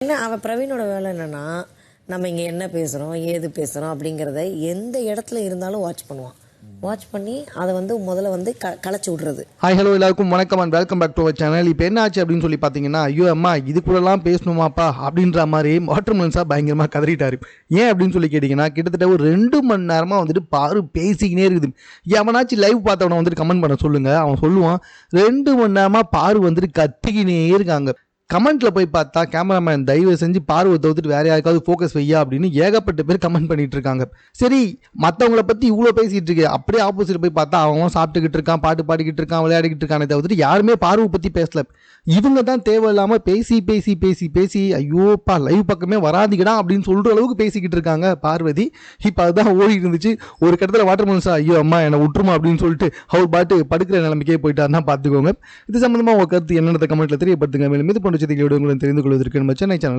என்ன பிரவீனோட வேலை என்னன்னா, நம்ம இங்கே என்ன பேசுகிறோம் ஏது பேசுகிறோம் அப்படிங்கிறத எந்த இடத்துல இருந்தாலும் வாட்ச் பண்ணுவான். வாட்ச் பண்ணி அதை முதல்ல களைச்சி விட்றது. ஹாய் ஹலோ எல்லாருக்கும் வணக்கம் and welcome back to our channel. இப்போ என்ன ஆச்சு அப்படின்னு சொல்லி பார்த்தீங்கன்னா, ஐயோ அம்மா இது கூடலாம் பேசணுமாப்பா அப்படின்ற மாதிரி வாட்டர்மெலன்ஸாக பயங்கரமாக கதறிட்டாரு. ஏன் அப்படின்னு சொல்லி கேட்டிங்கன்னா, கிட்டத்தட்ட ஒரு 2 மணி நேரமாக பாரு பேசிக்கினே இருக்குது. எவனாச்சும் லைவ் பார்த்தவனை கமெண்ட் பண்ண சொல்லுங்கள். அவன் சொல்லுவான் 2 மணி நேரமாக பாரு கத்திக்கினே இருக்காங்க. கமெண்ட்டில் போய் பார்த்தா, கேமராமேன் தயவு செஞ்சு பார்வை தவிர்த்துட்டு வேறு யாருக்காவது ஃபோக்கஸ் வையா அப்படின்னு ஏகப்பட்ட பேர் கமெண்ட் பண்ணிட்டு இருக்காங்க. சரி, மற்றவங்கள பற்றி இவ்வளோ பேசிகிட்டு இருக்கு, அப்படியே ஆப்போசிட் போய் பார்த்தா அவன் சாப்பிட்டுக்கிட்டு இருக்கான், பாட்டு பாடிக்கிட்டு இருக்கான், விளையாடிக்கிட்டு இருக்கானே தவிர்த்துட்டு யாருமே பார்வை பற்றி பேசல. இவங்க தான் தேவையில்லாமல் பேசி பேசி பேசி பேசி ஐயோப்பா லைவ் பக்கமே வராதிக்கடா அப்படின்னு சொல்கிற அளவுக்கு பேசிக்கிட்டு இருக்காங்க பார்வதி. இப்போ அதுதான் ஓடி இருந்துச்சு. ஒரு கட்டத்தில் வாட்டர்மெலன்ஸா ஐயோ அம்மா என்னை விட்டுருமா அப்படின்னு சொல்லிட்டு அவர் பாட்டு படுக்கிற நிலைமைக்கே போயிட்டாருன்னா பார்த்துக்கோங்க. இது சம்மந்தமாக உங்கள் கருத்து என்னென்ன கமெண்ட்டில் தெரியப்படுத்துங்க. மேலும் இது போன்ற செய்திகளோடு உங்களை தெரிந்து கொள்வதற்கு நம்ம சென்னை சேனல்